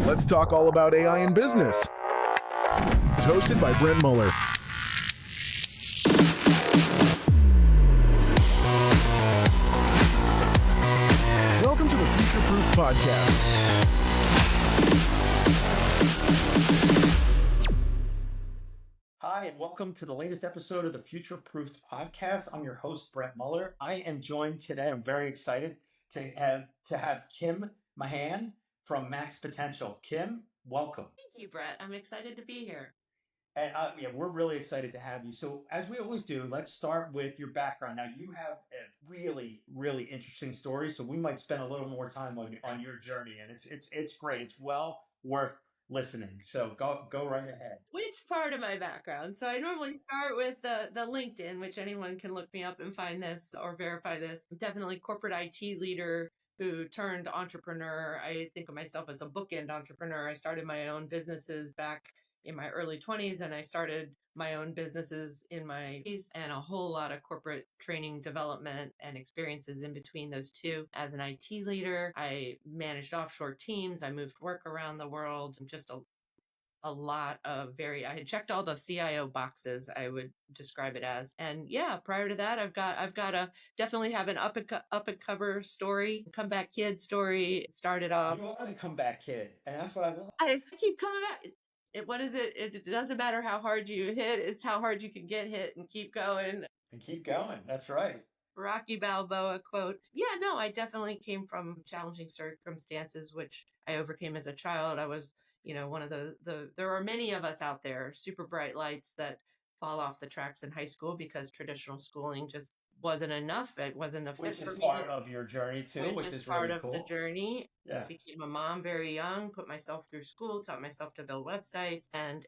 Let's talk all about AI in business. It's hosted by Brent Muller. Welcome to the Future Proof Podcast. Hi, and welcome to the latest episode of the Future Proof Podcast. I'm your host, Brent Muller. I am joined today. I'm very excited to have Kim Mahan from Max Potential. Kim, welcome. Thank you, Brett. I'm excited to be here. And we're really excited to have you. So, as we always do, let's start with your background. Now, you have a really, really interesting story, so we might spend a little more time on your journey, and it's great. It's well worth listening. So go right ahead. Which part of my background? So I normally start with the LinkedIn, which anyone can look me up and find this or verify this. I'm definitely corporate IT leader who turned entrepreneur. I think of myself as a bookend entrepreneur. I started my own businesses back in my early 20s, and I started my own businesses in my 20s, and a whole lot of corporate training, development, and experiences in between those two. As an IT leader, I managed offshore teams. I moved work around the world. Just a lot of I had checked all the CIO boxes, I would describe it as. And yeah, prior to that, I've got a definitely have an up and cover story, comeback kid story. It started off. You are the comeback kid, and that's what I love. I keep coming back. What is it? It doesn't matter how hard you hit. It's how hard you can get hit and keep going. And keep going. That's right. Rocky Balboa quote. Yeah, no, I definitely came from challenging circumstances, which I overcame as a child. I was, one of there are many of us out there, super bright lights that fall off the tracks in high school because traditional schooling just wasn't enough. It wasn't a fit for me. Which is part of your journey too, which is part really of cool. the journey. Yeah. I became a mom very young, put myself through school, taught myself to build websites. And,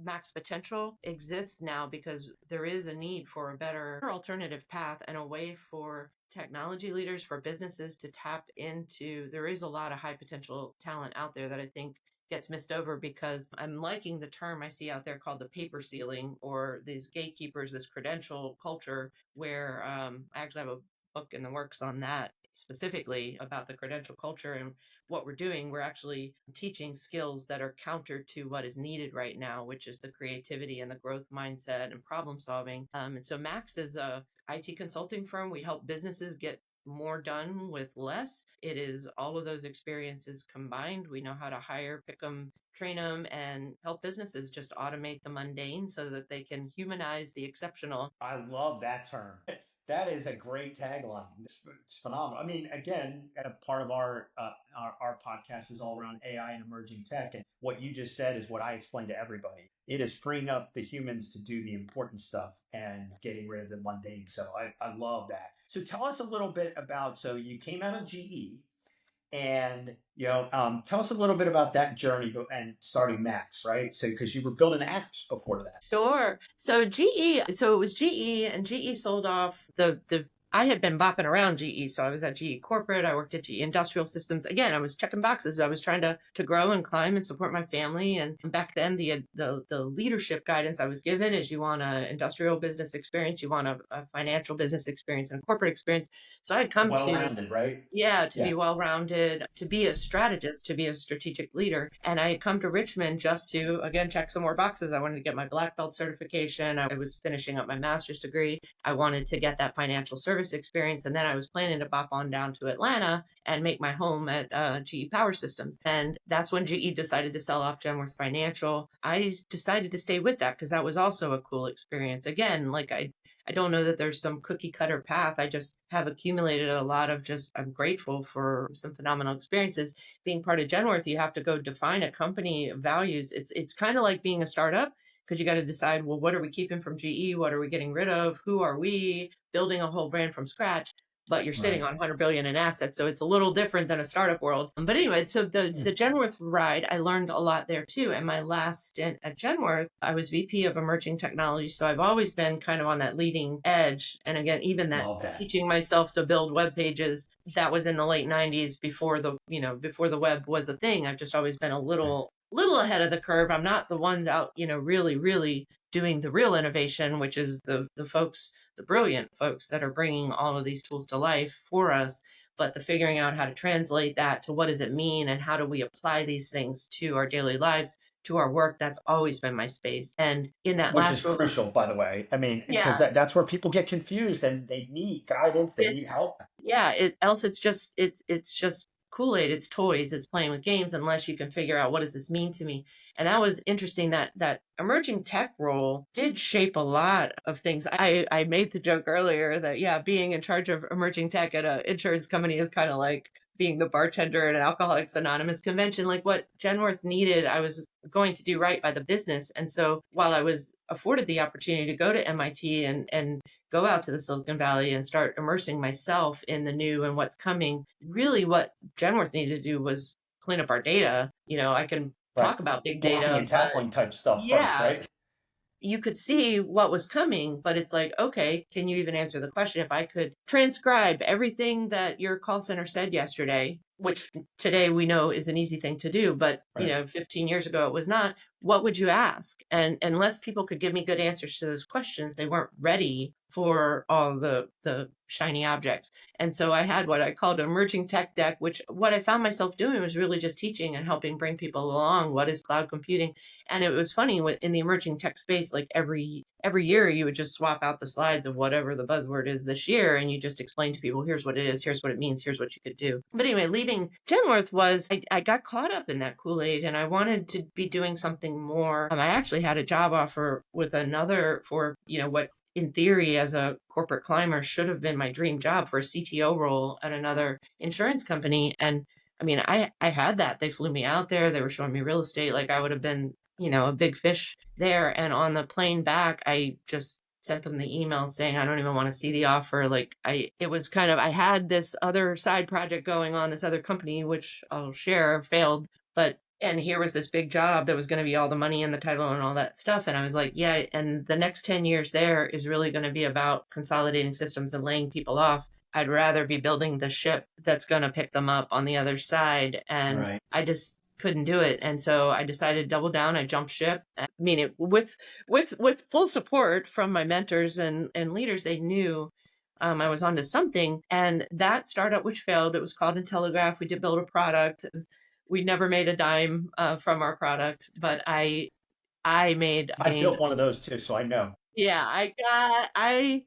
Max Potential exists now because there is a need for a better alternative path and a way for technology leaders, for businesses to tap into. There is a lot of high potential talent out there that I think gets missed over because I'm liking the term I see out there called the paper ceiling, or these gatekeepers, this credential culture where I actually have a book in the works on that specifically about the credential culture and what we're doing. We're actually teaching skills that are counter to what is needed right now, which is the creativity and the growth mindset and problem solving. And so Max is a IT consulting firm. We help businesses get more done with less. It is all of those experiences combined. We know how to hire, pick them, train them, and help businesses just automate the mundane so that they can humanize the exceptional. I love that term. That is a great tagline. It's phenomenal. I mean, again, a part of our podcast is all around AI and emerging tech. And what you just said is what I explain to everybody. It is freeing up the humans to do the important stuff and getting rid of the mundane. So I love that. So tell us a little bit about, so you came out of GE and, tell us a little bit about that journey and starting Max, right? So, because you were building apps before that. Sure. So it was GE, and GE sold off I had been bopping around GE. So I was at GE Corporate. I worked at GE Industrial Systems. Again, I was checking boxes. I was trying to grow and climb and support my family. And back then, the leadership guidance I was given is you want an industrial business experience, you want a financial business experience, and a corporate experience. So I had come well-rounded, right? Yeah, to be well-rounded, to be a strategist, to be a strategic leader. And I had come to Richmond just to, again, check some more boxes. I wanted to get my black belt certification. I was finishing up my master's degree. I wanted to get that financial service experience. And then I was planning to bop on down to Atlanta and make my home at GE Power Systems. And that's when GE decided to sell off Genworth Financial. I decided to stay with that because that was also a cool experience. Again, like I don't know that there's some cookie cutter path. I just have accumulated a lot of I'm grateful for some phenomenal experiences. Being part of Genworth, you have to go define a company values. It's kind of like being a startup, because you got to decide, well, what are we keeping from GE? What are we getting rid of? Who are we? Building a whole brand from scratch. But you're sitting on 100 billion in assets. So it's a little different than a startup world. But anyway, so the Genworth ride, I learned a lot there too. And my last stint at Genworth, I was VP of emerging technology. So I've always been kind of on that leading edge. And again, even that teaching myself to build web pages, that was in the late 90s before the web was a thing. I've just always been a little ahead of the curve. I'm not the ones out, really, really doing the real innovation, which is the brilliant folks that are bringing all of these tools to life for us. but the figuring out how to translate that to what does it mean and how do we apply these things to our daily lives, to our work, that's always been my space. And in that Which is last role, crucial, by the way. I mean, because yeah, that's where people get confused and they need guidance, they it, need help. yeah, else it's just Kool-Aid, it's toys, it's playing with games, unless you can figure out what does this mean to me. And that was interesting that that emerging tech role did shape a lot of things. I made the joke earlier that yeah, being in charge of emerging tech at an insurance company is kind of like being the bartender at an Alcoholics Anonymous convention. Like what Genworth needed, I was going to do right by the business. And so while I was afforded the opportunity to go to MIT and go out to the Silicon Valley and start immersing myself in the new and what's coming, really what Genworth needed to do was clean up our data. I can Right. talk about big Blocking data, and but tackling type stuff first, yeah, right? you could see what was coming, but it's like, okay, can you even answer the question? If I could transcribe everything that your call center said yesterday, which today we know is an easy thing to do, but Right. 15 years ago it was not, what would you ask? And unless people could give me good answers to those questions, they weren't ready for all the shiny objects. And so I had what I called an emerging tech deck, which what I found myself doing was really just teaching and helping bring people along. What is cloud computing? And it was funny in the emerging tech space, like every year you would just swap out the slides of whatever the buzzword is this year, and you just explain to people, here's what it is, here's what it means, here's what you could do. But anyway, leaving Genworth was I got caught up in that Kool-Aid, and I wanted to be doing something more. I actually had a job offer with another for what in theory as a corporate climber should have been my dream job for a CTO role at another insurance company. And I mean, I had that. They flew me out there. They were showing me real estate. Like I would have been a big fish there. And on the plane back, I just sent them the email saying, I don't even want to see the offer. Like it was kind of, I had this other side project going on, this other company, which I'll share, failed, and here was this big job that was going to be all the money and the title and all that stuff. And I was like, yeah. And the next 10 years there is really going to be about consolidating systems and laying people off. I'd rather be building the ship that's going to pick them up on the other side. And Right. I just couldn't do it. And so I decided to double down. I jumped ship. I mean, with full support from my mentors and leaders, they knew I was onto something. And that startup, which failed, it was called Intelegraph. We did build a product. We never made a dime from our product, but I I gained. built one of those too, so I know. Yeah, I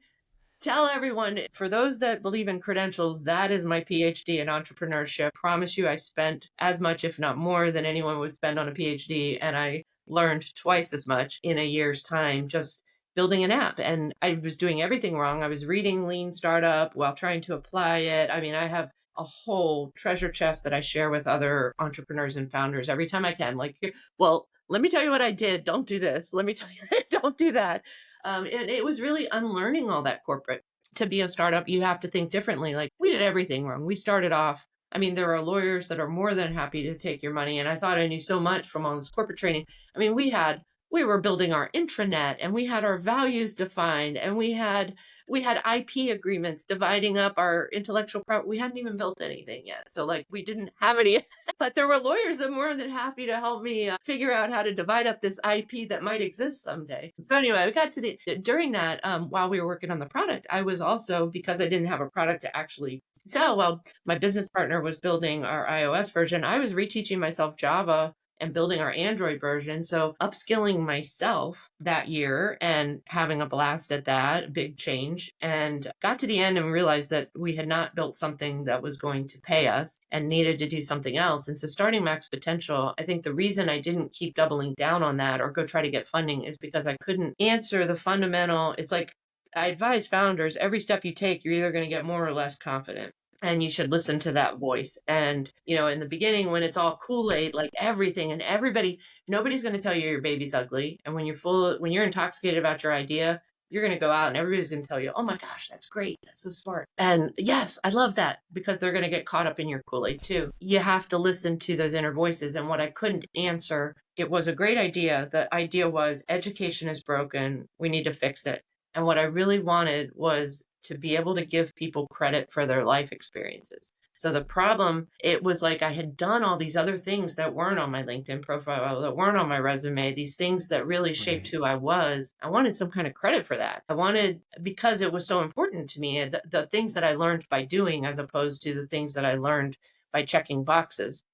tell everyone, for those that believe in credentials, that is my PhD in entrepreneurship. Promise you, I spent as much, if not more, than anyone would spend on a PhD. And I learned twice as much in a year's time just building an app. And I was doing everything wrong. I was reading Lean Startup while trying to apply it. I mean, I have a whole treasure chest that I share with other entrepreneurs and founders every time I can. Like, well, let me tell you what I did. Don't do this. Let me tell you, don't do that. It was really unlearning all that corporate. To be a startup, you have to think differently. Like we did everything wrong. We started off, I mean, there are lawyers that are more than happy to take your money. And I thought I knew so much from all this corporate training. I mean, we were building our intranet and we had our values defined and we had IP agreements dividing up our intellectual property. We hadn't even built anything yet. So like we didn't have any, but there were lawyers that were more than happy to help me figure out how to divide up this IP that might exist someday. So anyway, we got to during that, while we were working on the product, I was also, because I didn't have a product to actually sell, while my business partner was building our iOS version, I was reteaching myself Java and building our Android version. So upskilling myself that year and having a blast at that, big change, and got to the end and realized that we had not built something that was going to pay us and needed to do something else. And so starting Max Potential, I think the reason I didn't keep doubling down on that or go try to get funding is because I couldn't answer the fundamental. It's like I advise founders, every step you take, you're either going to get more or less confident. And you should listen to that voice. And, in the beginning, when it's all Kool-Aid, like everything and everybody, nobody's going to tell you your baby's ugly. And when you're intoxicated about your idea, you're going to go out and everybody's going to tell you, oh my gosh, that's great. That's so smart. And yes, I love that because they're going to get caught up in your Kool-Aid too. You have to listen to those inner voices. And what I couldn't answer, it was a great idea. The idea was education is broken. We need to fix it. And what I really wanted was to be able to give people credit for their life experiences. So the problem, it was like I had done all these other things that weren't on my LinkedIn profile, that weren't on my resume, these things that really shaped Right. who I was. I wanted some kind of credit for that. I wanted, because it was so important to me, the things that I learned by doing as opposed to the things that I learned by checking boxes.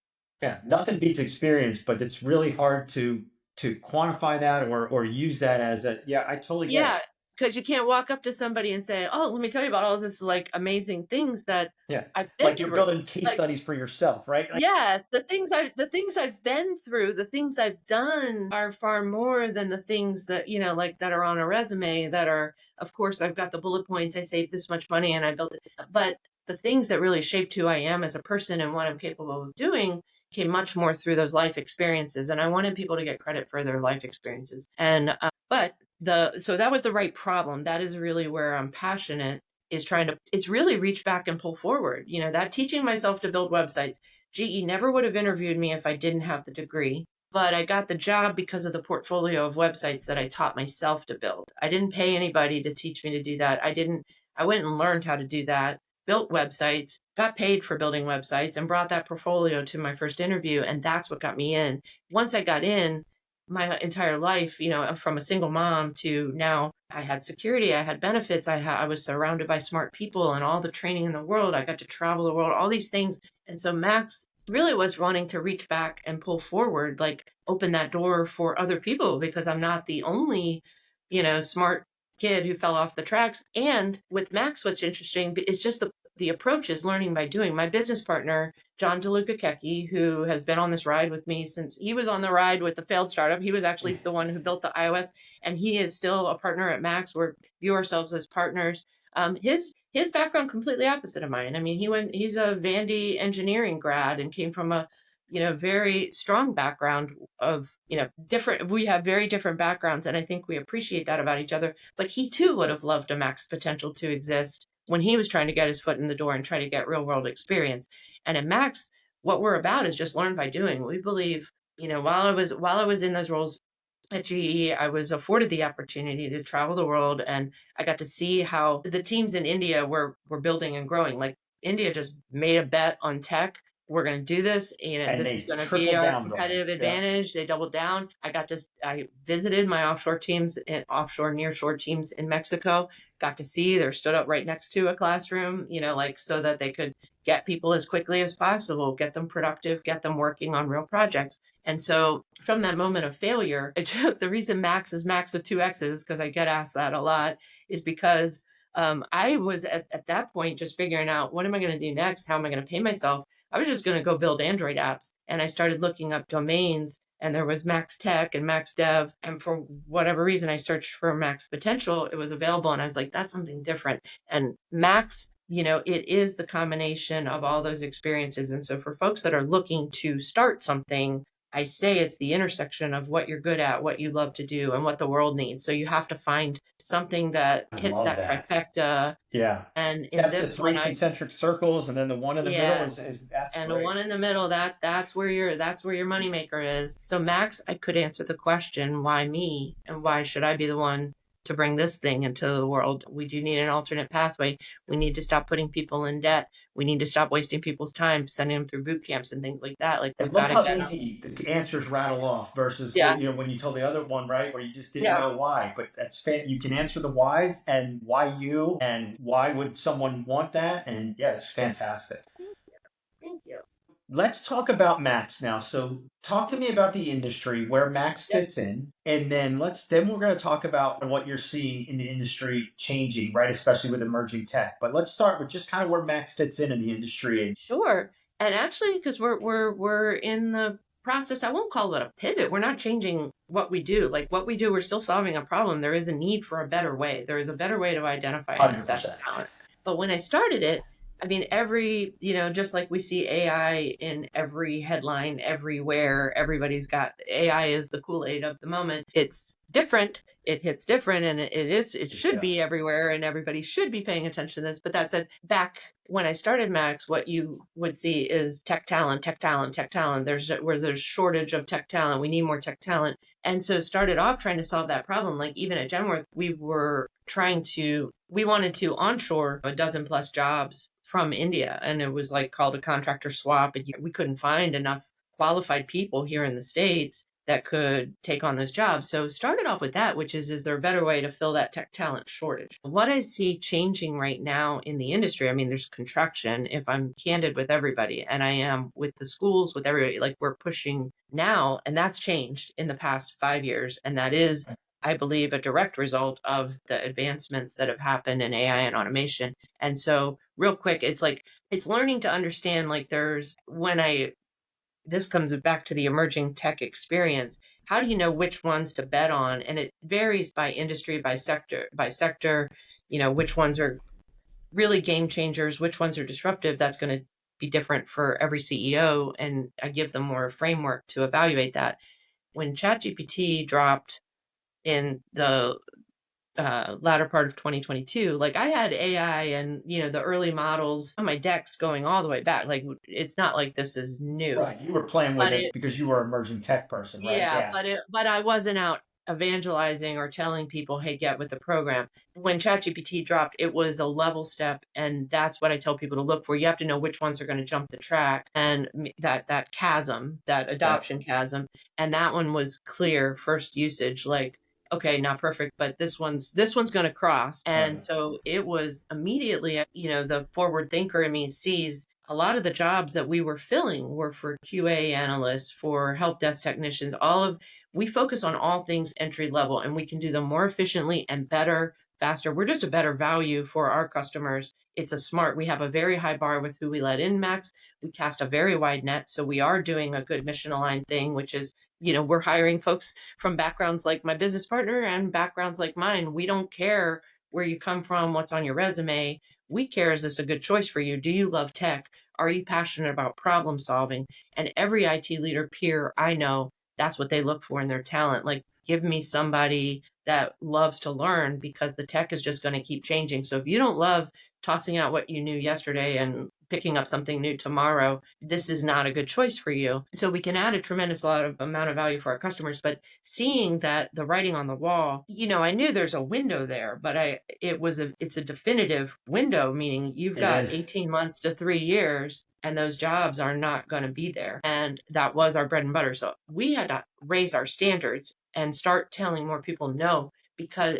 Yeah, nothing beats experience, but it's really hard to quantify that or use that as a, yeah, I totally get Yeah, it. because you can't walk up to somebody and say, "Oh, let me tell you about all this like amazing things that Yeah. I've been Like you're through." building case Like, studies for yourself, right? Like, yes, the things I've been through, the things I've done are far more than the things that, like that are on a resume that are, of course, I've got the bullet points, I saved this much money and I built it. But the things that really shaped who I am as a person and what I'm capable of doing came much more through those life experiences. And I wanted people to get credit for their life experiences. But so that was the right problem. That is really where I'm passionate, is trying to, it's really reach back and pull forward. That teaching myself to build websites. GE never would have interviewed me if I didn't have the degree, but I got the job because of the portfolio of websites that I taught myself to build. I didn't pay anybody to teach me to do that. I went and learned how to do that, built websites, got paid for building websites, and brought that portfolio to my first interview. And that's what got me in. Once I got in, my entire life, from a single mom to now, I had security, I had benefits, I was surrounded by smart people and all the training in the world. I got to travel the world, all these things. And so Max really was wanting to reach back and pull forward, like open that door for other people, because I'm not the only, smart kid who fell off the tracks. And with Max, what's interesting is just the approach is learning by doing. My business partner, John DeLuca Kecke, who has been on this ride with me since he was on the ride with the failed startup. He was actually the one who built the iOS, and he is still a partner at Max. We view ourselves as partners. His background completely opposite of mine. I mean, he's a Vandy engineering grad and came from a very strong background of different. We have very different backgrounds, and I think we appreciate that about each other. But he too would have loved a Max potential to exist when he was trying to get his foot in the door and try to get real world experience. And at Max, what we're about is just learn by doing. We believe, while I was in those roles at GE, I was afforded the opportunity to travel the world, and I got to see how the teams in India were building and growing. Like, India just made a bet on tech. We're going to do this. and This is they going to be tripled our down on it. competitive Yeah. advantage. They doubled down. I visited my offshore teams and offshore nearshore teams in Mexico. Got to see, they're stood up right next to a classroom, like so that they could get people as quickly as possible, get them productive, get them working on real projects. And so from that moment of failure, the reason Max is Max with two X's, because I get asked that a lot, is because I was at that point just figuring out, what am I going to do next? How am I going to pay myself? I was just going to go build Android apps. And I started looking up domains, and there was Max Tech and Max Dev. And for whatever reason, I searched for Max Potential. It was available. And I was like, that's something different. And Max, it is the combination of all those experiences. And so for folks that are looking to start something, I say it's the intersection of what you're good at, what you love to do, and what the world needs. So you have to find something that I hits love that that. trifecta. Yeah. And in That's the this one, three concentric circles, and then the one in the middle yeah, is that's and the great. one in the middle, that's where your moneymaker is. So Max, I could answer the question, why me? And why should I be the one to bring this thing into the world? We do need an alternate pathway. We need to stop putting people in debt. We need to stop wasting people's time, sending them through boot camps and things like that. Like, And we've look got to how get them. easy the answers rattle off versus Yeah. when you told the other one, right, where you just didn't Yeah. know why. But that's you can answer the whys and why you and why would someone want that, and yeah, it's fantastic. Thank you. Let's talk about Max now. So talk to me about the industry, where Max fits in, and then we're going to talk about what you're seeing in the industry changing, right? Especially with emerging tech. But let's start with just kind of where Max fits in the industry. Sure. And actually, because we're in the process, I won't call it a pivot. We're not changing what we do. Like, what we do, we're still solving a problem. There is a need for a better way. There is a better way to identify and assess 100%. talent. But when I started it, I mean, just like we see AI in every headline, everywhere, everybody's got AI is the Kool-Aid of the moment. It's different. It hits different, and it should be everywhere, and everybody should be paying attention to this. But that said, back when I started Max, what you would see is tech talent, tech talent, tech talent. There's shortage of tech talent. We need more tech talent. And so started off trying to solve that problem. Like, even at Genworth, we wanted to onshore a dozen plus jobs from India, and it was like called a contractor swap. And we couldn't find enough qualified people here in the States that could take on those jobs. So started off with that, which is there a better way to fill that tech talent shortage? What I see changing right now in the industry, I mean, there's contraction, if I'm candid with everybody, and I am with the schools, with everybody, like we're pushing now, and that's changed in the past 5 years. And that is, I believe, a direct result of the advancements that have happened in AI and automation. And so real quick, it's like, it's learning to understand, like this comes back to the emerging tech experience. How do you know which ones to bet on? And it varies by industry, by sector, which ones are really game changers, which ones are disruptive. That's going to be different for every CEO. And I give them more framework to evaluate that. When ChatGPT dropped in the latter part of 2022, like I had AI and the early models on my decks going all the way back. Like it's not like this is new. Right. You were playing with it because you were an emerging tech person, right? Yeah. But I wasn't out evangelizing or telling people, hey, get with the program. When ChatGPT dropped, it was a level step, and that's what I tell people to look for. You have to know which ones are going to jump the track, and that chasm, that adoption chasm, and that one was clear first usage, like, okay, not perfect, but this one's going to cross. And so it was immediately, the forward thinker in me sees a lot of the jobs that we were filling were for QA analysts, for help desk technicians. We focus on all things entry level, and we can do them more efficiently and better, faster. We're just a better value for our customers. We have a very high bar with who we let in, Max. We cast a very wide net. So we are doing a good mission aligned thing, which is, we're hiring folks from backgrounds like my business partner and backgrounds like mine. We don't care where you come from, what's on your resume. We care, is this a good choice for you? Do you love tech? Are you passionate about problem solving? And every IT leader peer I know, that's what they look for in their talent. Like, give me somebody that loves to learn, because the tech is just going to keep changing. So if you don't love tossing out what you knew yesterday and picking up something new tomorrow, this is not a good choice for you. So we can add a tremendous amount of value for our customers, but seeing that the writing on the wall, I knew there's a window there, but it's a definitive window, meaning you've got 18 months to 3 years, and those jobs are not going to be there. And that was our bread and butter. So we had to raise our standards and start telling more people no,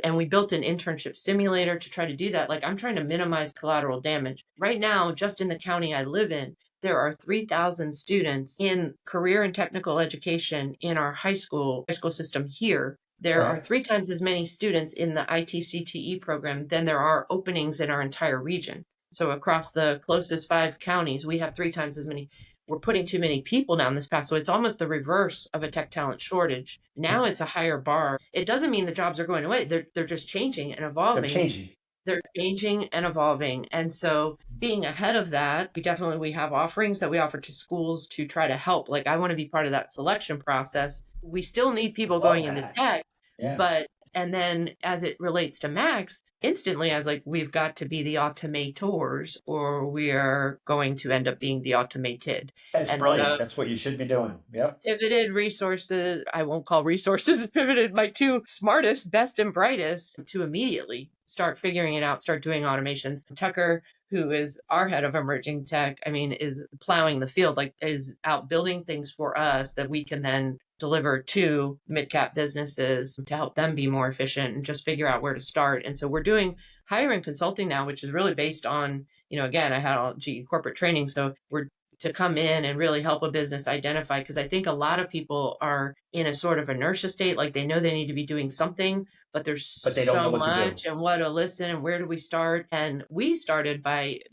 and we built an internship simulator to try to do that. Like, I'm trying to minimize collateral damage. Right now, just in the county I live in, there are 3,000 students in career and technical education in our high school system here. There are 3 times as many students in the IT/CTE program than there are openings in our entire region. So across the closest 5 counties, we have 3 times as many. We're putting too many people down this path. So it's almost the reverse of a tech talent shortage. Now it's a higher bar. It doesn't mean the jobs are going away. They're just changing and evolving. They're changing and evolving. And so being ahead of that, we have offerings that we offer to schools to try to help. Like, I want to be part of that selection process. We still need people going into tech, and then as it relates to Max, instantly I was like, we've got to be the automators, or we are going to end up being the automated. That's brilliant. So, that's what you should be doing. Yep. Pivoted resources. I won't call resources pivoted. My 2 smartest, best and brightest to immediately start figuring it out, start doing automations. Tucker, who is our head of emerging tech, is plowing the field, like is out building things for us that we can then deliver to mid-cap businesses to help them be more efficient and just figure out where to start. And so we're doing hiring consulting now, which is really based on, again, I had all GE corporate training. So we're to come in and really help a business identify, because I think a lot of people are in a sort of inertia state, like they know they need to be doing something, but there's they don't know so much and what to listen and where do we start. And we started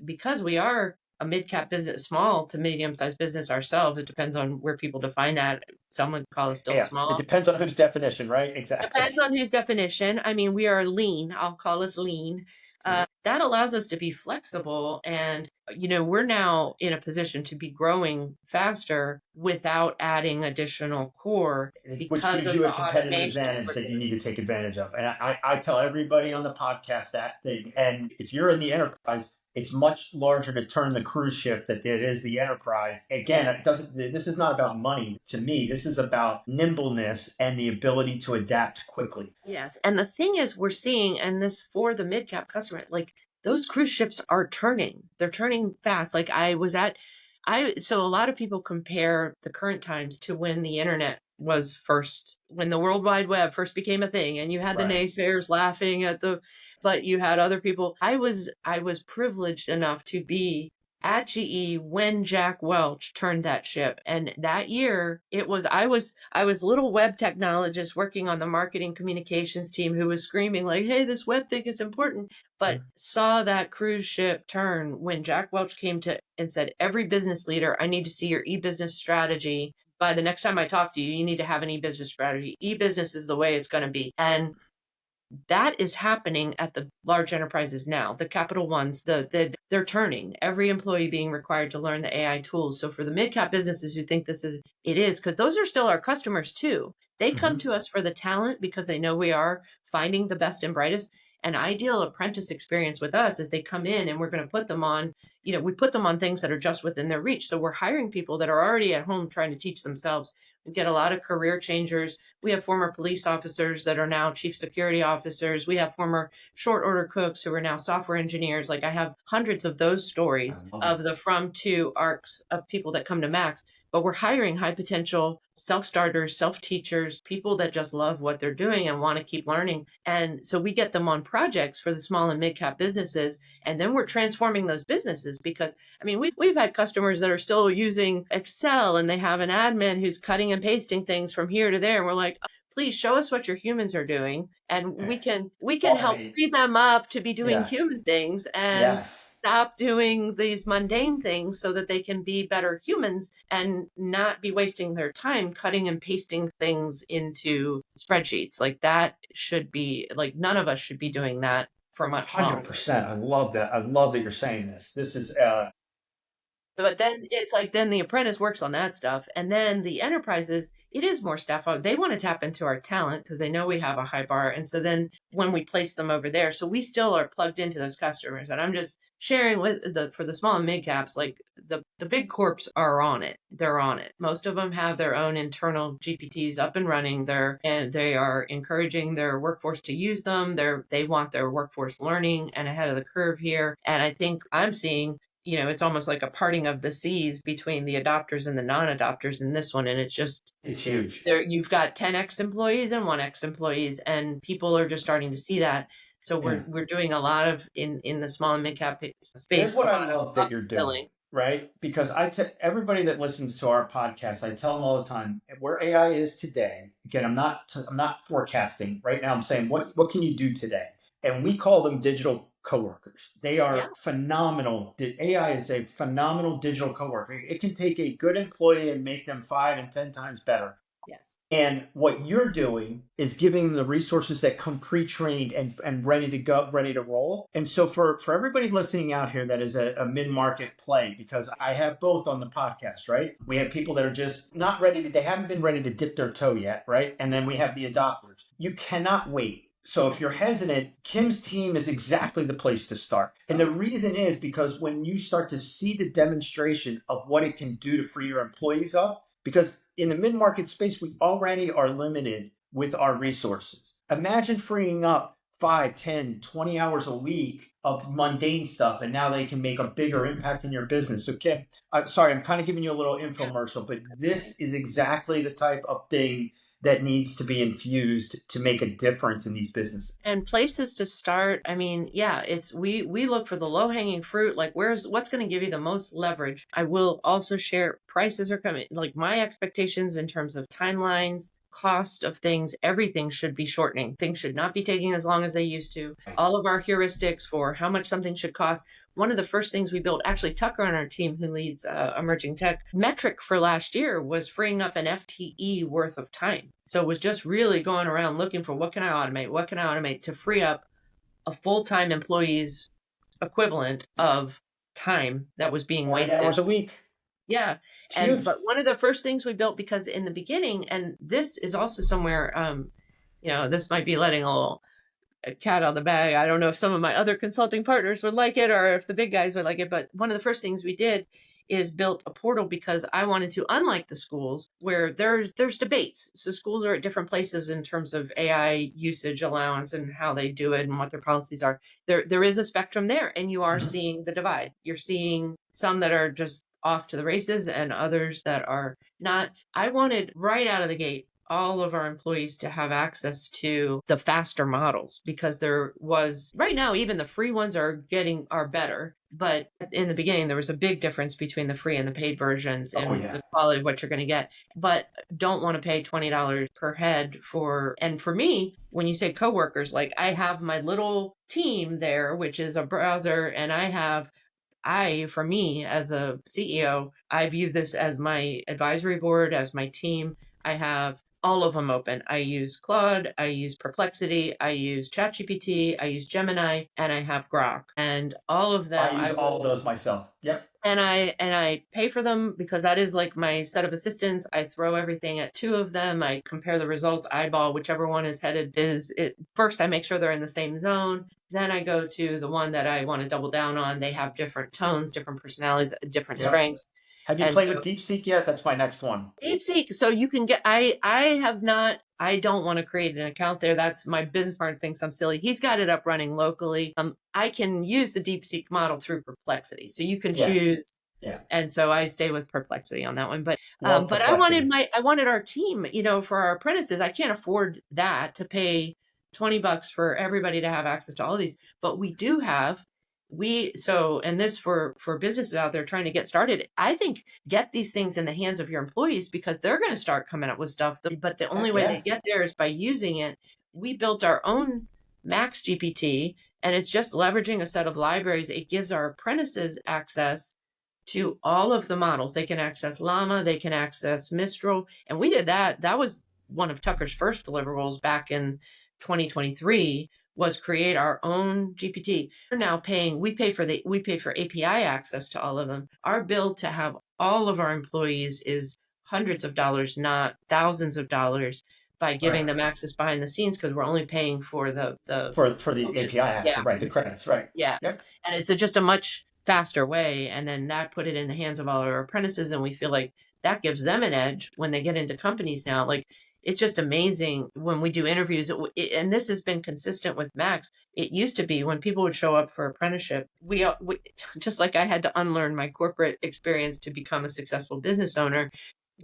because we are a mid-cap business, small to medium-sized business ourselves. It depends on where people define that. Some would call it still small. It depends on whose definition, right? Exactly. Depends on whose definition. We are lean. I'll call us lean. That allows us to be flexible. And, we're now in a position to be growing faster without adding additional core. Which gives you a competitive advantage that you need to take advantage of. And I tell everybody on the podcast that thing. And if you're in the enterprise, it's much larger to turn the cruise ship than it is the enterprise. Again, this is not about money. To me, this is about nimbleness and the ability to adapt quickly. Yes. And the thing is, we're seeing, and this for the mid-cap customer, like those cruise ships are turning. They're turning fast. Like so a lot of people compare the current times to when the internet was first, when the World Wide Web first became a thing, and you had the Right. naysayers laughing at but you had other people. I was privileged enough to be at GE when Jack Welch turned that ship. And that year I was a little web technologist working on the marketing communications team who was screaming like, hey, this web thing is important, but saw that cruise ship turn when Jack Welch came to and said, every business leader, I need to see your e-business strategy. By the next time I talk to you, you need to have an e-business strategy. E-business is the way it's going to be. And that is happening at the large enterprises now. The capital ones, they're turning. Every employee being required to learn the AI tools. So for the mid-cap businesses who think it is, because those are still our customers too. They come to us for the talent because they know we are finding the best and brightest. An ideal apprentice experience with us is they come in and we're going to put them on, we put them on things that are just within their reach. So we're hiring people that are already at home trying to teach themselves. We get a lot of career changers. We have former police officers that are now chief security officers. We have former short order cooks who are now software engineers. Like I have hundreds of those stories of the from to arcs of people that come to Max. But we're hiring high potential self-starters, self-teachers, people that just love what they're doing and want to keep learning. And so we get them on projects for the small and mid-cap businesses. And then we're transforming those businesses because, I mean, we've had customers that are still using Excel and they have an admin who's cutting and pasting things from here to there. And we're like, please show us what your humans are doing. And we can help free them up to be doing human things and stop doing these mundane things so that they can be better humans and not be wasting their time cutting and pasting things into spreadsheets. Like that should be like, none of us should be doing that for much longer. 100%. I love that. I love that you're saying this. This is, But then it's like, then the apprentice works on that stuff. And then the enterprises, it is more staff. They want to tap into our talent because they know we have a high bar. And so then when we place them over there, so we still are plugged into those customers. And I'm just sharing for the small and mid caps, like the big corps are on it. They're on it. Most of them have their own internal GPTs up and running there, and they are encouraging their workforce to use them. They want their workforce learning and ahead of the curve here. And I think I'm seeing, it's almost like a parting of the seas between the adopters and the non-adopters in this one. And it's huge. You've got 10 ex-employees and 1 ex-employees, and people are just starting to see that. So we're doing a lot of in the small and mid-cap space. Here's what I love that you're doing, right? Because everybody that listens to our podcast, I tell them all the time, where AI is today, again, I'm not forecasting right now. I'm saying, what can you do today? And we call them digital coworkers. They are phenomenal. AI is a phenomenal digital coworker. It can take a good employee and make them 5 and 10 times better. Yes. And what you're doing is giving them the resources that come pre-trained and ready to go, ready to roll. And so for everybody listening out here that is a mid-market play, because I have both on the podcast, right? We have people that are just not ready they haven't been ready to dip their toe yet, right? And then we have the adopters. You cannot wait. So if you're hesitant, Kim's team is exactly the place to start. And the reason is because when you start to see the demonstration of what it can do to free your employees up, because in the mid-market space, we already are limited with our resources. Imagine freeing up 5, 10, 20 hours a week of mundane stuff, and now they can make a bigger impact in your business. So Kim, I'm sorry, I'm kind of giving you a little infomercial, but this is exactly the type of thing that needs to be infused to make a difference in these businesses. And places to start. I mean, it's we look for the low hanging fruit, like what's going to give you the most leverage. I will also share prices are coming, like my expectations in terms of timelines, cost of things, everything should be shortening. Things should not be taking as long as they used to. All of our heuristics for how much something should cost. One of the first things we built, actually Tucker on our team who leads emerging tech, metric for last year was freeing up an FTE worth of time. So it was just really going around looking for what can I automate to free up a full-time employee's equivalent of time that was being wasted. 8 hours a week. Yeah. But one of the first things we built, because in the beginning, and this is also somewhere, this might be letting a cat out of the bag. I don't know if some of my other consulting partners would like it or if the big guys would like it, but one of the first things we did is built a portal because I wanted to, unlike the schools where there's debates. So schools are at different places in terms of AI usage allowance and how they do it and what their policies are. There is a spectrum there, and you are seeing the divide. You're seeing some that are just off to the races and others that are not. I wanted right out of the gate all of our employees to have access to the faster models, because there was, right now, even the free ones are better. But in the beginning, there was a big difference between the free and the paid versions and the quality of what you're going to get. But don't want to pay $20 per head and for me, when you say coworkers, like I have my little team there, which is a browser, and for me as a CEO, I view this as my advisory board, as my team. I have all of them open. I use Claude, I use Perplexity, I use ChatGPT, I use Gemini, and I have Grok. And all of them, I use all those myself. Yep. And I pay for them because that is like my set of assistants. I throw everything at 2 of them. I compare the results, eyeball whichever one is headed. First, I make sure they're in the same zone. Then I go to the one that I want to double down on. They have different tones, different personalities, different strengths. Have you played with DeepSeek yet? That's my next one. DeepSeek. So you can get, I have not, I don't want to create an account there. That's my business partner thinks I'm silly. He's got it up running locally. I can use the DeepSeek model through Perplexity. So you can choose. Yeah. And so I stay with Perplexity on that one. But I wanted our team, for our apprentices, I can't afford that to pay $20 for everybody to have access to all of these. But we do have, and this for businesses out there trying to get started, I think get these things in the hands of your employees, because they're going to start coming up with stuff. But the only way they get there is by using it. We built our own Max GPT, and it's just leveraging a set of libraries. It gives our apprentices access to all of the models. They can access Llama, they can access Mistral. And we did that. That was one of Tucker's first deliverables back in 2023, was create our own GPT. We're now we pay for API access to all of them. Our bill to have all of our employees is hundreds of dollars, not thousands of dollars, by giving them access behind the scenes, because we're only paying for the API access, right? The credits, right? Yeah. Yep. And it's just a much faster way. And then that put it in the hands of all our apprentices, and we feel like that gives them an edge when they get into companies now. Like, it's just amazing when we do interviews, and this has been consistent with Max. It used to be when people would show up for apprenticeship, we just like I had to unlearn my corporate experience to become a successful business owner,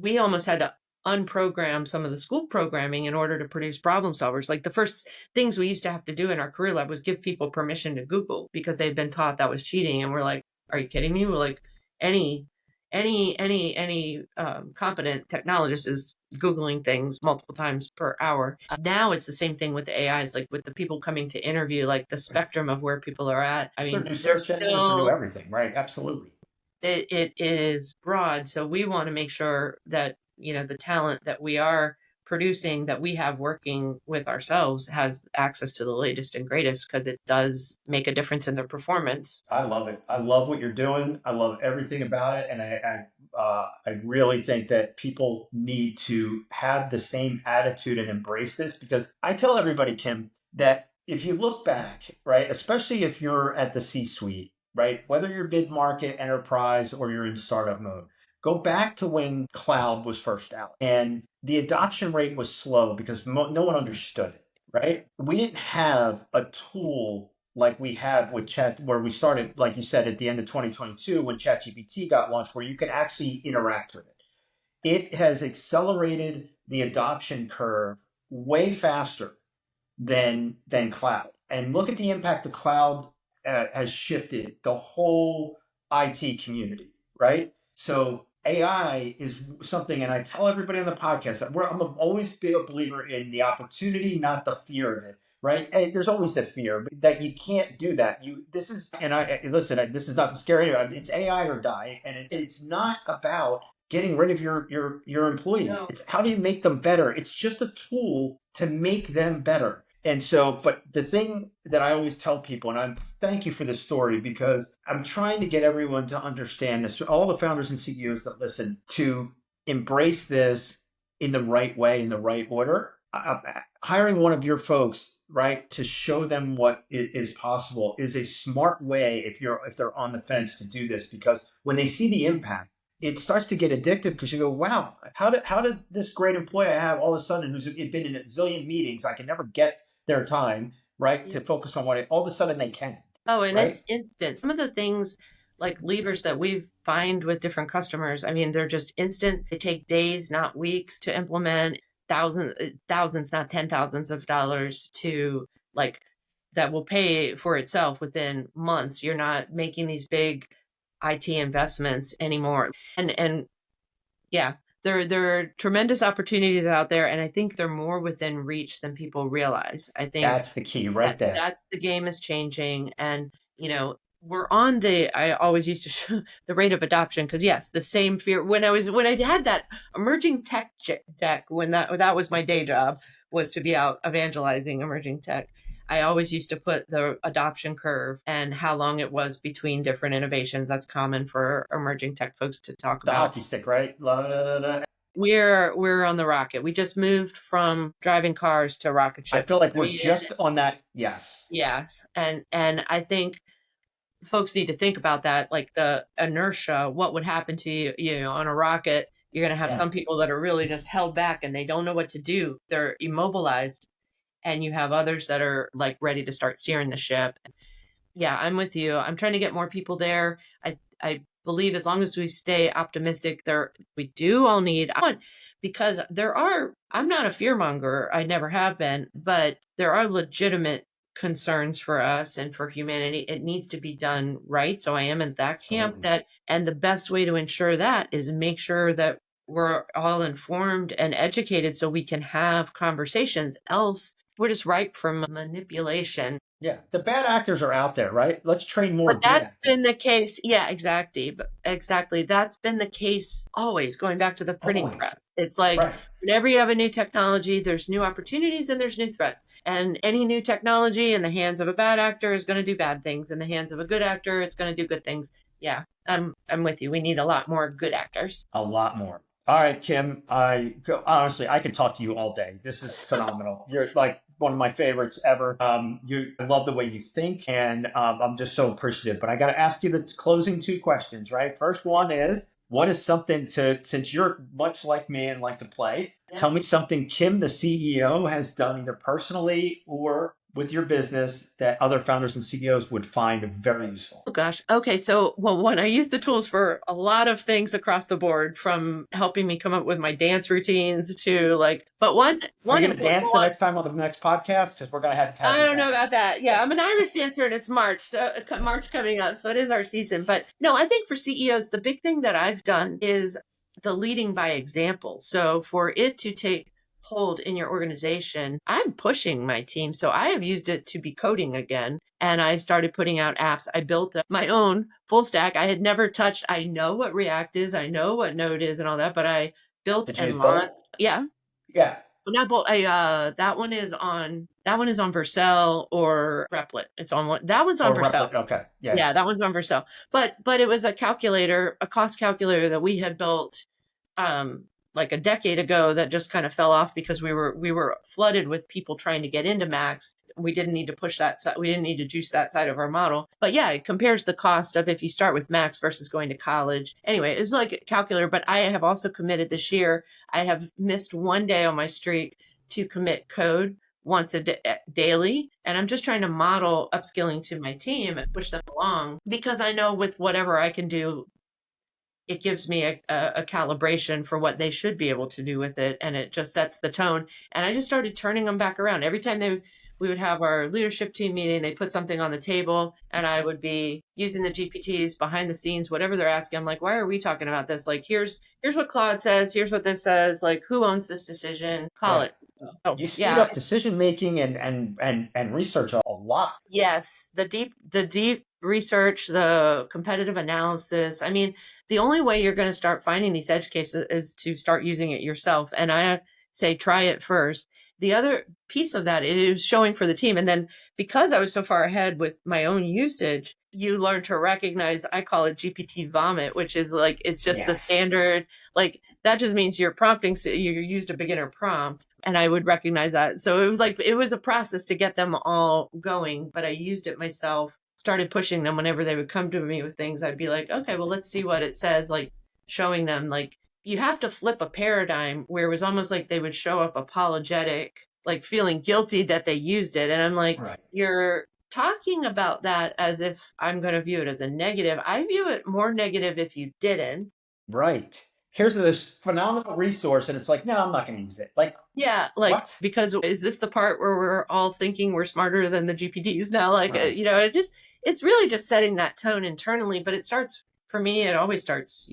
we almost had to unprogram some of the school programming in order to produce problem solvers. Like, the first things we used to have to do in our career lab was give people permission to Google, because they've been taught that was cheating. And we're like, are you kidding me? We're like, any competent technologist is Googling things multiple times per hour. Now it's the same thing with the AIs, like with the people coming to interview, like the spectrum of where people are at. I mean, new search engines, new everything, right? Absolutely. It is broad. So we want to make sure that, the talent that we are producing, that we have working with ourselves, has access to the latest and greatest, because it does make a difference in their performance. I love it. I love what you're doing. I love everything about it. And I really think that people need to have the same attitude and embrace this, because I tell everybody, Kim, that if you look back, right, especially if you're at the C-suite, right, whether you're mid-market, enterprise, or you're in startup mode, go back to when cloud was first out, and the adoption rate was slow because no one understood it, right? We didn't have a tool like we have with Chat, where we started, like you said, at the end of 2022 when ChatGPT got launched, where you can actually interact with it. It has accelerated the adoption curve way faster than cloud. And look at the impact the cloud has shifted the whole IT community, right? So AI is something, and I tell everybody on the podcast that I'm always big a believer in the opportunity, not the fear of it, right? And there's always the fear that you can't do that. This is not to scare anyone. It's AI or die, and it's not about getting rid of your employees. No. It's how do you make them better? It's just a tool to make them better. And so, but the thing that I always tell people, and thank you for this story, because I'm trying to get everyone to understand this, all the founders and CEOs that listen, to embrace this in the right way, in the right order. hiring one of your folks, right, to show them what is possible is a smart way if they're on the fence to do this, because when they see the impact, it starts to get addictive because you go, wow, how did this great employee I have all of a sudden who's been in a zillion meetings, I can never get their time, right, to focus on all of a sudden they can. Oh, and right? it's instant. Some of the things like levers that we find with different customers, I mean, they're just instant. They take days, not weeks to implement. Thousands, not 10,000s of dollars to like that will pay for itself within months. You're not making these big IT investments anymore. And yeah, there are tremendous opportunities out there, and I think they're more within reach than people realize. I think That's the key right there. that's the game is changing, and we're on the. I always used to show the rate of adoption because yes, the same fear when I had that emerging tech when that was my day job, was to be out evangelizing emerging tech. I always used to put the adoption curve and how long it was between different innovations. That's common for emerging tech folks to talk The about. hockey stick, right? La, la, la, la. We're on the rocket. We just moved from driving cars to rocket ships. I feel like we're just on that. Yes. Yes. And I think folks need to think about that, like the inertia, what would happen to you on a rocket. You're going to have some people that are really just held back and they don't know what to do. They're immobilized. And you have others that are like ready to start steering the ship. Yeah, I'm with you. I'm trying to get more people there. I believe as long as we stay optimistic, we do all need, because I'm not a fearmonger. I never have been, but there are legitimate concerns for us and for humanity. It needs to be done right. So I am in that camp and the best way to ensure that is make sure that we're all informed and educated so we can have conversations. Else we're just ripe for manipulation. Yeah, the bad actors are out there, right? Let's train more. But that's been the case. Yeah, exactly. But exactly. That's been the case always, going back to the printing press. It's like whenever you have a new technology, there's new opportunities and there's new threats. And any new technology in the hands of a bad actor is going to do bad things. In the hands of a good actor, it's going to do good things. Yeah, I'm with you. We need a lot more good actors. A lot more. All right, Kim, honestly, I could talk to you all day. This is phenomenal. You're like one of my favorites ever. I love the way you think, and I'm just so appreciative. But I got to ask you the closing two questions, right? First one is, what is something since you're much like me and like to play, tell me something Kim, the CEO, has done either personally or with your business that other founders and CEOs would find very useful? Oh gosh. Okay. So, well, one, I use the tools for a lot of things across the board, from helping me come up with my dance routines to but one. Are you going to dance the next time on the next podcast? Because we're going to have. I don't know about that. Yeah, I'm an Irish dancer, and it's March, so March coming up, so it is our season. But no, I think for CEOs, the big thing that I've done is the leading by example. So for it to take hold in your organization, I'm pushing my team. So I have used it to be coding again. And I started putting out apps. I built my own full stack. I had never touched. I know what React is. I know what Node is and all that, but I built and launched. Yeah. Yeah. But not Bolt. That one is on Vercel or Replit. It's on one. That one's on Vercel. Okay. Yeah. Yeah, that one's on Vercel. But it was a calculator, a cost calculator that we had built like a decade ago that just kind of fell off because we were flooded with people trying to get into Max. We didn't need to push that side. We didn't need to juice that side of our model. But yeah, it compares the cost of if you start with Max versus going to college. Anyway, it was like a calculator, but I have also committed this year. I have missed one day on my streak to commit code once daily. And I'm just trying to model upskilling to my team and push them along, because I know with whatever I can do, it gives me a calibration for what they should be able to do with it. And it just sets the tone. And I just started turning them back around. Every time we would have our leadership team meeting, they put something on the table, and I would be using the GPTs behind the scenes, whatever they're asking. I'm like, why are we talking about this? Like, here's what Claude says. Here's what this says. Like, who owns this decision? Call it. Oh, you speed up decision making and research a lot. Yes. The deep research, the competitive analysis. I mean, the only way you're going to start finding these edge cases is to start using it yourself. And I say, try it first. The other piece of that, it is showing for the team. And then because I was so far ahead with my own usage, you learn to recognize, I call it GPT vomit, which is like, it's just the standard, like that just means you're prompting. So you used a beginner prompt, And I would recognize that. So it was a process to get them all going, but I used it myself, started pushing them whenever they would come to me with things. I'd be like, okay, well, let's see what it says, like showing them, like, you have to flip a paradigm where it was almost like they would show up apologetic, like feeling guilty that they used it. And I'm like, Right. you're talking about that as if I'm going to view it as a negative. I view it more negative if you didn't. Right. Here's this phenomenal resource, and it's like, no, I'm not going to use it. Like, yeah, like, what? Because is this the part where we're all thinking we're smarter than the GPTs now? Like, Right. It's really just setting that tone internally, but it starts, for me, it always starts,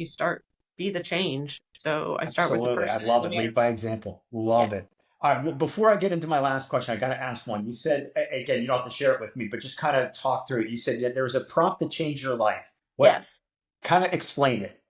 be the change. So I start with the Absolutely. I person. love it. Lead by example. Love Yes. it. All right. Well, before I get into my last question, I got to ask one. You said, again, you don't have to share it with me, but just kind of talk through it. You said that there was a prompt that changed your life. What? Yes. Kind of explain it.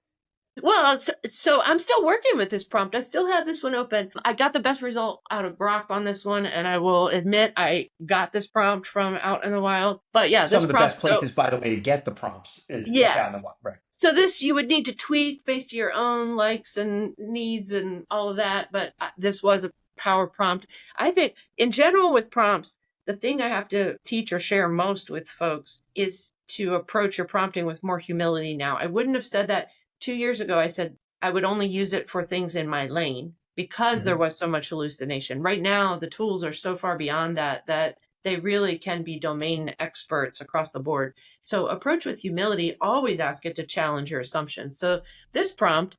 Well, so I'm still working with this prompt. I still have this one open. I got the best result out of Grok on this one, and I will admit I got this prompt from out in the wild. But yeah, Some this of the prompt, best places, by the way, to get the prompts is yes. down the wild. Right. So this you would need to tweak based on your own likes and needs and all of that. But this was a power prompt. I think in general with prompts, the thing I have to teach or share most with folks is to approach your prompting with more humility now. I wouldn't have said that 2 years ago. I said I would only use it for things in my lane because there was so much hallucination. Right now, the tools are so far beyond that they really can be domain experts across the board. So approach with humility, always ask it to challenge your assumptions. So this prompt,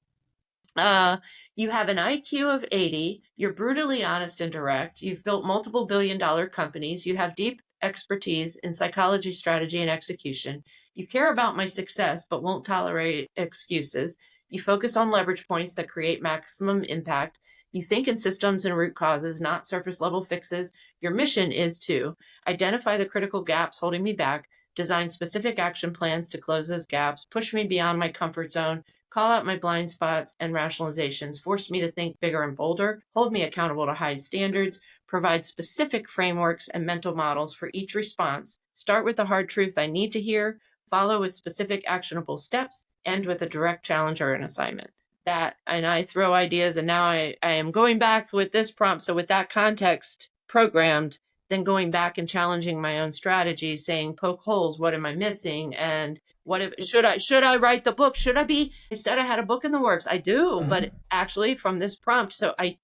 you have an IQ of 80, you're brutally honest and direct, you've built multiple billion-dollar companies, you have deep expertise in psychology, strategy, and execution. You care about my success, but won't tolerate excuses. You focus on leverage points that create maximum impact. You think in systems and root causes, not surface level fixes. Your mission is to identify the critical gaps holding me back, design specific action plans to close those gaps, push me beyond my comfort zone, call out my blind spots and rationalizations, force me to think bigger and bolder, hold me accountable to high standards, provide specific frameworks and mental models for each response. Start with the hard truth I need to hear, follow with specific actionable steps, end with a direct challenge or an assignment. And I throw ideas, and now I am going back with this prompt. So with that context programmed, then going back and challenging my own strategy, saying, poke holes, what am I missing? And should I write the book? I said I had a book in the works. I do, but actually from this prompt. So I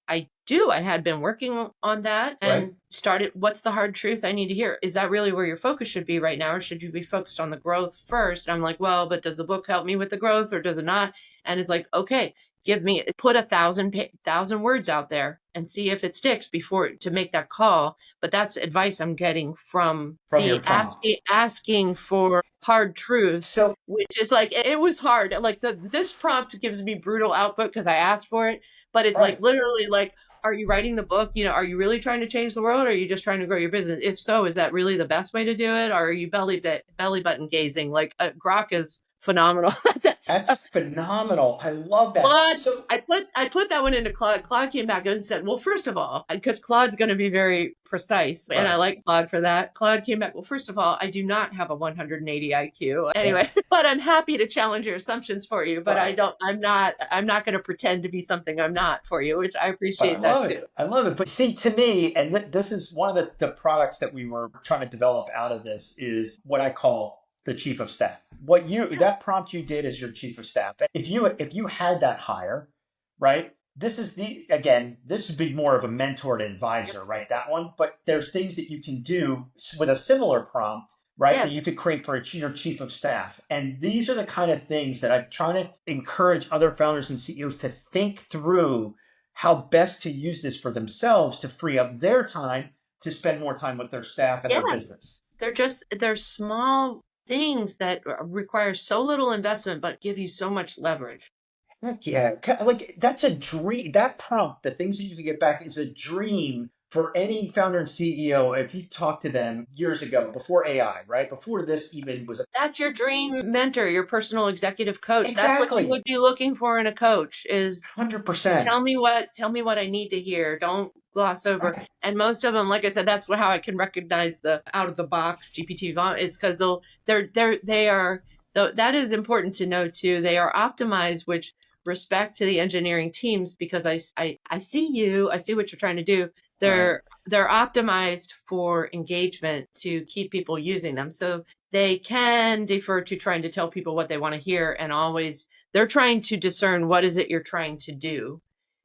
had been working on that and started, what's the hard truth I need to hear? Is that really where your focus should be right now? Or should you be focused on the growth first? And I'm like, well, but does the book help me with the growth or does it not? And it's like, okay, put 1,000 words out there and see if it sticks to make that call. But that's advice I'm getting from your prompt. asking for hard truth. So, which is like, it was hard. Like this prompt gives me brutal output because I asked for it, but it's like literally like, are you writing the book? Are you really trying to change the world? Or are you just trying to grow your business? If so, is that really the best way to do it? Or are you belly button gazing? Like Grok is phenomenal. That's phenomenal. I love that. Claude, so I put that one into Claude. Claude came back and said, well, first of all, because Claude's going to be very precise, and I like Claude for that. Claude came back, well, first of all, I do not have a 180 IQ. Anyway, but I'm happy to challenge your assumptions for you, but I'm not going to pretend to be something I'm not for you, which I appreciate that too. I love it. But see, to me, and this is one of the products that we were trying to develop out of this is what I call the chief of staff. That prompt you did as your chief of staff. If you had that hire, right? This would be more of a mentor to advisor, right? That one. But there's things that you can do with a similar prompt, right? That you could create for your chief of staff. And these are the kind of things that I'm trying to encourage other founders and CEOs to think through how best to use this for themselves to free up their time to spend more time with their staff and their business. They're small things that require so little investment but give you so much leverage. Heck yeah. Like that's a dream. That prompt, the things that you can get back is a dream for any founder and CEO. If you talk to them years ago, before AI, right? Before this even was. That's your dream mentor, your personal executive coach. Exactly. That's what you would be looking for in a coach is 100%. Tell me what I need to hear. Don't gloss over. Okay. And most of them, like I said, that's how I can recognize the out of the box GPT. It's because that is important to know too. They are optimized, which respect to the engineering teams because I see you, I see what you're trying to do. They're optimized for engagement to keep people using them. So they can defer to trying to tell people what they want to hear, and always they're trying to discern what is it you're trying to do.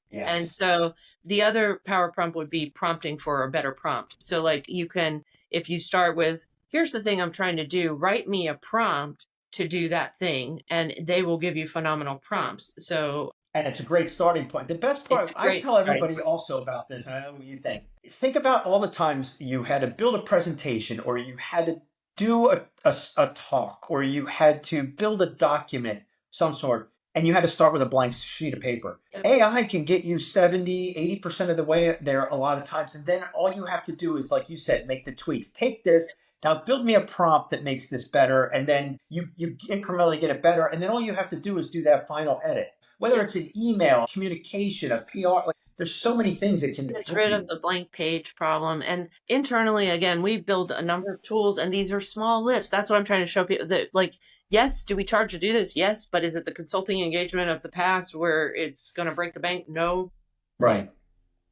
Yes. And so the other power prompt would be prompting for a better prompt. So like you can, if you start with, here's the thing I'm trying to do, write me a prompt to do that thing, and they will give you phenomenal prompts. So and it's a great starting point. The best part, I tell everybody also about this, I know what you think. Think about all the times you had to build a presentation, or you had to do a talk, or you had to build a document, some sort, and you had to start with a blank sheet of paper. Yep. AI can get you 70, 80% of the way there a lot of times. And then all you have to do is, like you said, make the tweaks. Take this, now build me a prompt that makes this better. And then you incrementally get it better. And then all you have to do is do that final edit. Whether it's an email, communication, a PR, like there's so many things that can get rid of the blank page problem. And internally, again, we build a number of tools, and these are small lifts. That's what I'm trying to show people, that like, yes, do we charge to do this? Yes, but is it the consulting engagement of the past where it's going to break the bank? No. Right.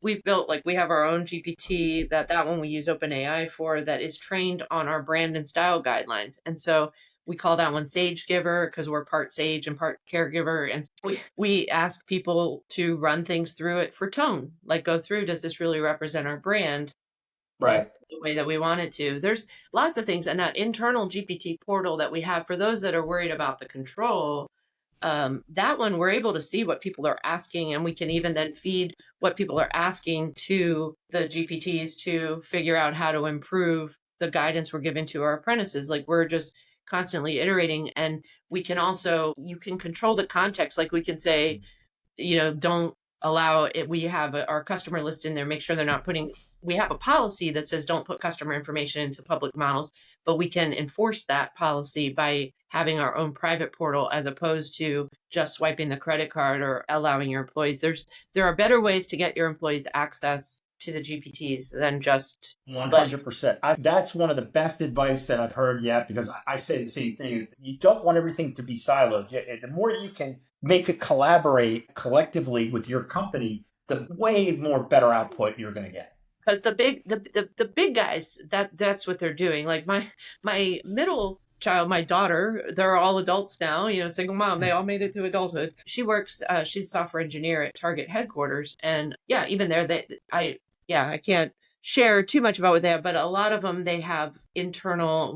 We've built, like, we have our own GPT that one we use OpenAI for, that is trained on our brand and style guidelines. And so we call that one Sage Giver because we're part Sage and part caregiver. And we ask people to run things through it for tone, like go through, does this really represent our brand? Right. The way that we want it to. There's lots of things. And that internal GPT portal that we have, for those that are worried about the control, that one, we're able to see what people are asking, and we can even then feed what people are asking to the GPTs to figure out how to improve the guidance we're giving to our apprentices. Like, we're just constantly iterating, and we can also, you can control the context. Like, we can say, don't allow it. We have our customer list in there, make sure they're not putting, we have a policy that says don't put customer information into public models, but we can enforce that policy by having our own private portal, as opposed to just swiping the credit card or allowing your employees. There are better ways to get your employees access to the GPTs than just 100%. That's one of the best advice that I've heard yet, because I say the same thing. You don't want everything to be siloed. The more you can make it collaborate collectively with your company, the way more better output you're going to get. Because the big guys, that's what they're doing. Like my middle child, my daughter, they're all adults now, single mom, they all made it to adulthood. She works, she's a software engineer at Target headquarters. And yeah, even there, I can't share too much about what they have, but a lot of them, they have internal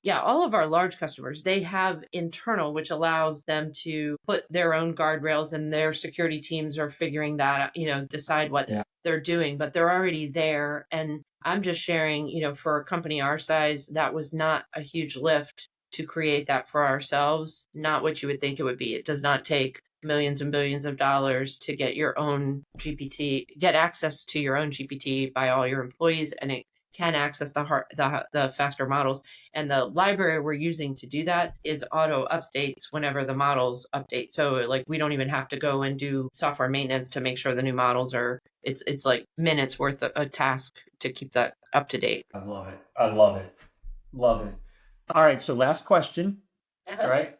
all of our large customers, they have internal, which allows them to put their own guardrails, and their security teams are figuring that, decide what they're doing, but they're already there. And I'm just sharing, for a company our size, that was not a huge lift to create that for ourselves. Not what you would think it would be. It does not take millions and billions of dollars to get your own GPT, get access to your own GPT by all your employees, and it can access the faster models. And the library we're using to do that is auto updates whenever the models update. So like, we don't even have to go and do software maintenance to make sure the new models are, it's like minutes worth of a task to keep that up to date. I love it. Love it. All right. So last question, right,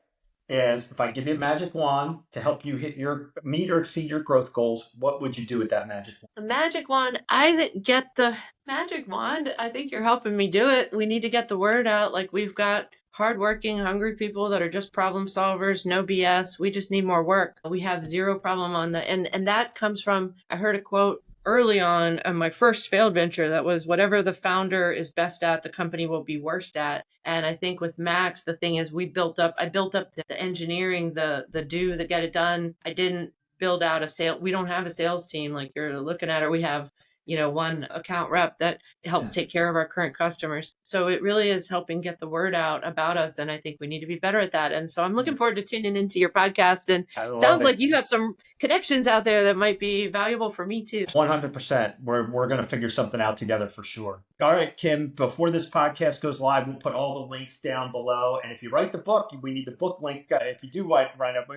is if I give you a magic wand to help you meet or exceed your growth goals, what would you do with that magic wand? The magic wand, I get the magic wand. I think you're helping me do it. We need to get the word out. Like, we've got hardworking, hungry people that are just problem solvers, no BS. We just need more work. We have zero problem on and that comes from, I heard a quote early on my first failed venture that was, whatever the founder is best at, the company will be worst at. And I think with Max, the thing is, I built up the engineering, the get it done. I didn't build out we don't have a sales team like you're looking at, or we have, one account rep that helps take care of our current customers. So it really is helping get the word out about us. And I think we need to be better at that. And so I'm looking forward to tuning into your podcast. And sounds like you have some connections out there that might be valuable for me too. 100%. We're going to figure something out together for sure. All right, Kim, before this podcast goes live, we'll put all the links down below. And if you write the book, we need the book link. If you do write up,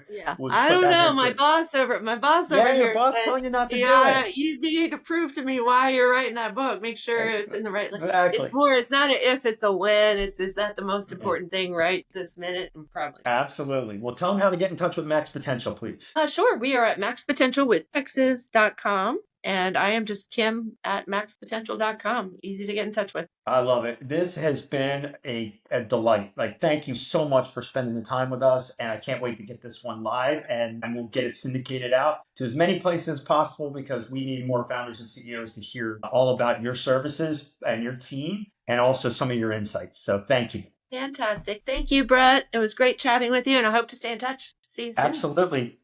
I don't know. My boss over yeah, here. Your boss telling you not to do it. You need to prove to me you why you're writing that book. Make sure it's in the right. Exactly. It's not a if, it's a when. Is that the most important thing right this minute? And probably. Absolutely. Well, tell them how to get in touch with Max Potential, please. Sure. We are at maxpotentialwithx's.com. And I am just Kim at maxpotential.com. Easy to get in touch with. I love it. This has been a delight. Thank you so much for spending the time with us. And I can't wait to get this one live, and we'll get it syndicated out to as many places as possible, because we need more founders and CEOs to hear all about your services and your team, and also some of your insights. So thank you. Fantastic. Thank you, Brett. It was great chatting with you, and I hope to stay in touch. See you soon. Absolutely.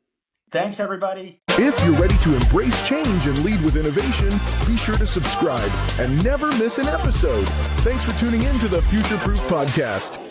Thanks, everybody. If you're ready to embrace change and lead with innovation, be sure to subscribe and never miss an episode. Thanks for tuning in to the Future Proof Podcast.